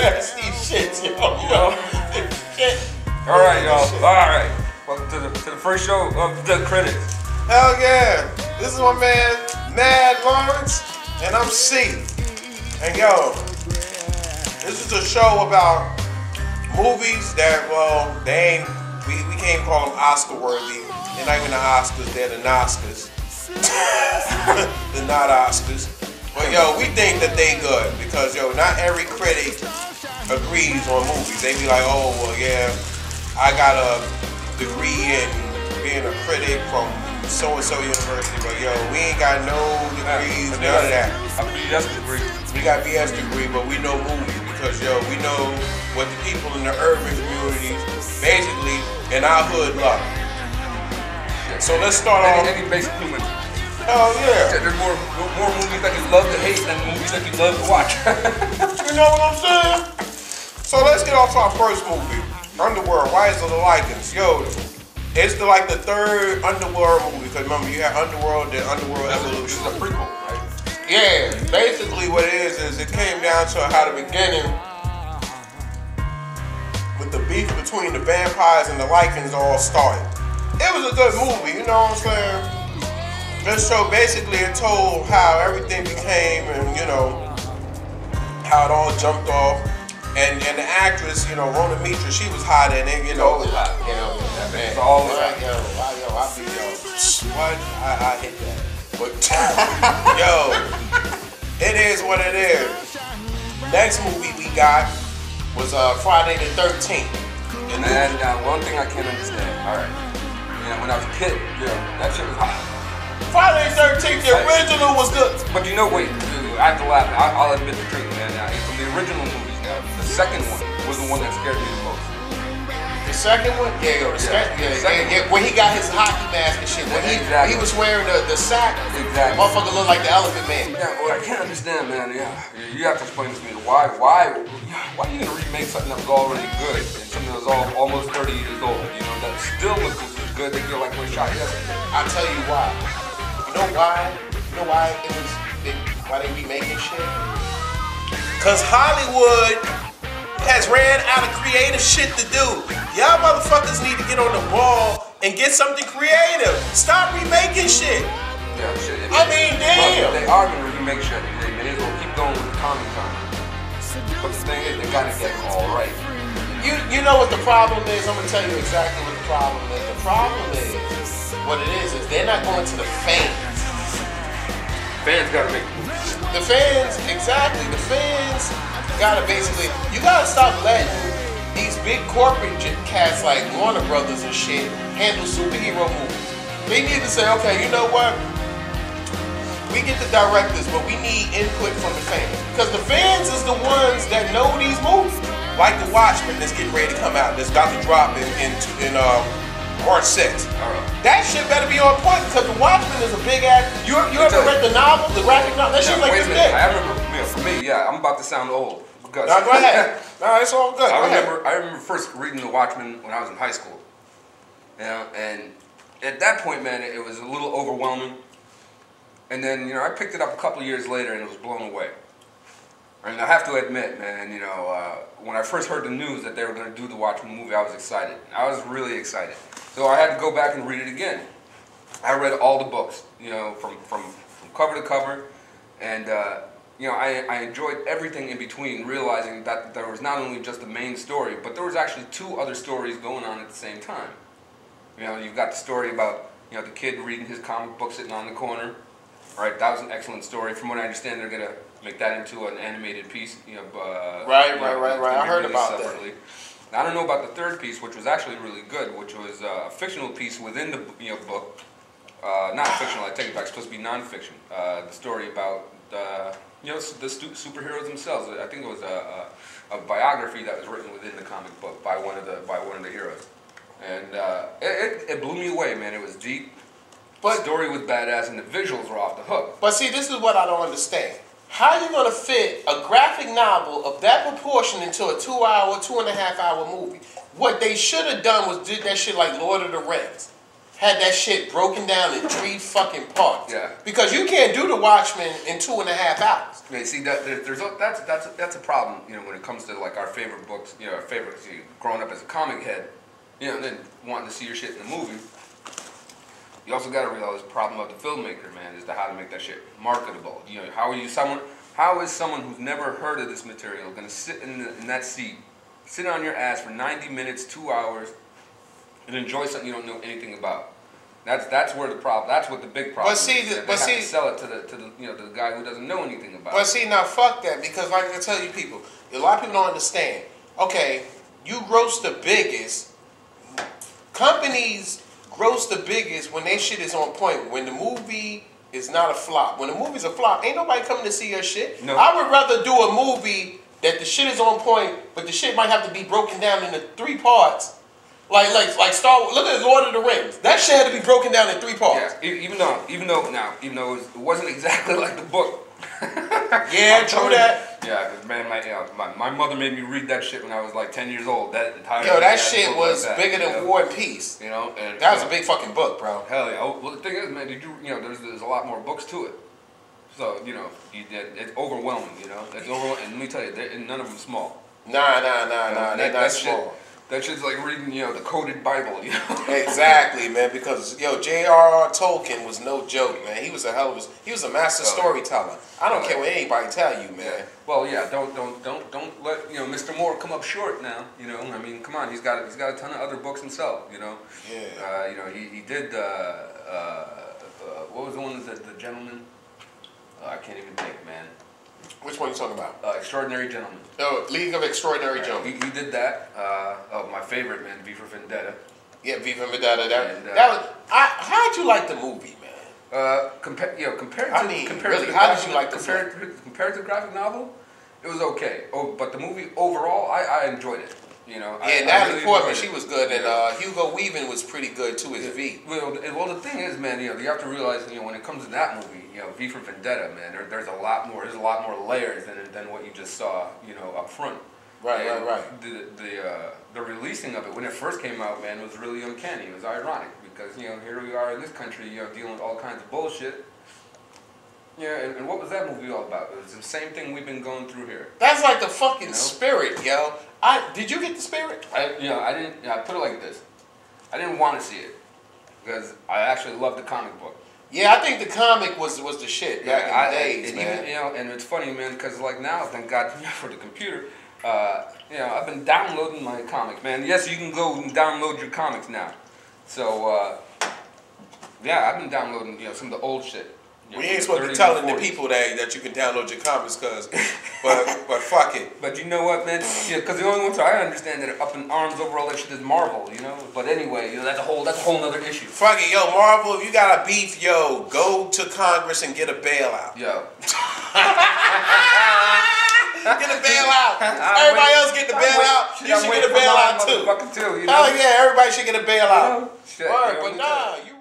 nasty shit, yo. Shit. All right, y'all. All right. Welcome to the first show of the critics. Hell yeah. This is my man, Mad Lawrence, and I'm C. And yo, this is a show about movies that, well, they ain't, we can't call them Oscar worthy. They're not even the Oscars, they're the Noscars. The not Oscars. But yo, we think that they good because yo, not every critic agrees on movies. They be like, oh well, yeah, I got a degree in being a critic from so and so university, but yo, we ain't got no degrees, none of that. A BS degree. We got BS degree, but we know movies because yo, we know what the people in the urban communities, basically in our hood, love. So let's start off. Any basic human. Oh yeah. There's more movies that you love to hate than movies that you love to watch. You know what I'm saying? So let's get off to our first movie, Underworld, Rise of the Lycans. Yo, it's like the third Underworld movie, because remember you had Underworld, then Underworld Evolution. This is a prequel, right? Yeah, basically what it is it came down to how the beginning with the beef between the vampires and the Lycans all started. It was a good movie, you know what I'm saying? This show basically it told how everything became and you know how it all jumped off. And the actress, you know, Rona Mitra, she was hot in it, you know. Always hot. You know, that man. It's always hot. Yo, I be what? I hit that. But yo, it is what it is. Next movie we got was Friday the 13th. And one thing I can't understand. All right. Yeah, when I was a kid, that shit was hot. Friday the 13th, the original was good. But you know, wait, I have to laugh. I'll admit the truth, man. From the original movies, the second one was the one that scared me the most. The second one? Yeah, when he got his hockey mask and shit. When he was wearing the sack, exactly. Motherfucker looked like the Elephant Man. Yeah, well, I can't understand, man. Yeah, you have to explain this to me. Why are you gonna remake something that was already good and something that was almost 30 years old? You know, that still looks as good. They feel like we shot yesterday. I'll tell you why. You know why? You know why why they remaking shit? Cause Hollywood has ran out of creative shit to do. Y'all motherfuckers need to get on the ball and get something creative. Stop remaking shit. Yeah, shit. I mean, damn. They are gonna remake shit. They may as well keep going with the comic time. But the thing is, they gotta get it all right. You know what the problem is? I'm gonna tell you exactly what the problem is. The problem is, what it is they're not going to the fans. Fans gotta make movies. The fans, exactly. The fans gotta basically, you gotta stop letting these big corporate cats like Warner Brothers and shit handle superhero movies. They need to say, okay, you know what? We get the directors, but we need input from the fans. Because the fans is the ones that know these movies. Like The Watchmen that's getting ready to come out, that's about to drop in March 6th. That shit better be on point because The Watchmen is a big ass. You ever read the novel, the graphic novel? That shit's like this big. I remember, for me, yeah, I'm about to sound old. Because no, go ahead. No, it's all good. I remember first reading The Watchmen when I was in high school. You know, and at that point, man, it was a little overwhelming. And then, you know, I picked it up a couple years later and it was blown away. And I have to admit, man, you know, when I first heard the news that they were going to do the Watchmen movie, I was excited. I was really excited. So I had to go back and read it again. I read all the books, you know, from cover to cover. And, you know, I enjoyed everything in between, realizing that there was not only just the main story, but there was actually two other stories going on at the same time. You know, you've got the story about, you know, the kid reading his comic book sitting on the corner. Right, that was an excellent story. From what I understand, they're going to make that into an animated piece. You know, right. I heard about separately. Now, I don't know about the third piece, which was actually really good, which was a fictional piece within the book. Not fictional, I take it back. It's supposed to be non-fiction. The story about you know, the superheroes themselves. I think it was a biography that was written within the comic book by one of the heroes, and it blew me away, man. It was deep. But the story was badass and the visuals were off the hook. But see, this is what I don't understand. How are you going to fit a graphic novel of that proportion into a 2.5 hour movie? What they should have done was did that shit like Lord of the Rings. had that shit broken down in 3 fucking parts. Yeah. Because you can't do The Watchmen in 2.5 hours. Yeah, see, that's a problem, you know, when it comes to like our favorite books, you know, our favorite, see, growing up as a comic head, you know, and then wanting to see your shit in the movie. You also got to realize the problem of the filmmaker, man, is how to make that shit marketable. You know, how is someone who's never heard of this material going to sit in that seat, sit on your ass for 90 minutes, 2 hours, and enjoy something you don't know anything about? That's where the problem. That's what the big problem is. They have to sell it to the you know, to the guy who doesn't know anything about it. But see, now fuck that, because like I tell you people, a lot of people don't understand. Okay, you gross the biggest. Companies gross the biggest when their shit is on point. When the movie is not a flop. When the movie's a flop, ain't nobody coming to see your shit. No. I would rather do a movie that the shit is on point, but the shit might have to be broken down into 3 parts. Like Star Wars. Look at Lord of the Rings. That shit had to be broken down in 3 parts. Yeah, even though it wasn't exactly like the book. Yeah, true that. Yeah, because man, my mother made me read that shit when I was like 10 years old. That entire that shit was bigger than War and Peace. You know, and that was a big fucking book, bro. Hell yeah. Oh, well, the thing is, man, there's a lot more books to it. So you know, it's overwhelming. You know, it's overwhelming. And let me tell you, none of them small. Nah, they're not small. That shit's like reading, you know, the coded Bible, you know? Exactly, man, because, J.R.R. Tolkien was no joke, man. He was a master storyteller. I don't care what anybody tell you, man. Yeah. Well, yeah, don't let, Mr. Moore come up short now, you know? I mean, come on, he's got a ton of other books himself, you know? Yeah. He did, what was the one that the gentleman? I can't even think, man. Which one are you talking about? Extraordinary Gentlemen. Oh, League of Extraordinary Gentlemen. He did that. My favorite, man, V for Vendetta. Yeah, V for Vendetta. How'd you like the movie, man? Compared to the graphic novel, it was okay. Oh, but the movie overall, I enjoyed it. You know, Natalie Portman, she was good, and Hugo Weaving was pretty good too as V. Well, the thing is, man, you have to realize, when it comes to that movie, V for Vendetta, man, there's a lot more layers than what you just saw, up front. Right. The releasing of it when it first came out, man, was really uncanny. It was ironic because here we are in this country, dealing with all kinds of bullshit. Yeah, and what was that movie all about? It was the same thing we've been going through here. That's like the fucking spirit, yo. Did you get the spirit? I didn't. I put it like this. I didn't want to see it because I actually loved the comic book. Yeah, I think the comic was the shit back in the days, man. Even, and it's funny, man, because like now, thank God for the computer. I've been downloading my comics, man. Yes, you can go and download your comics now. So I've been downloading some of the old shit. We ain't supposed to be telling the people that you can download your comics, but fuck it. But you know what, man? Because the only ones I understand that are up in arms over all that shit is Marvel, But anyway, that's a whole nother issue. Fuck it, yo, Marvel. If you got a beef, go to Congress and get a bailout. Yo. Get a bailout. Everybody else get the bailout. You should get a bailout too. Oh yeah, everybody should get a bailout. Shit, but nah, you.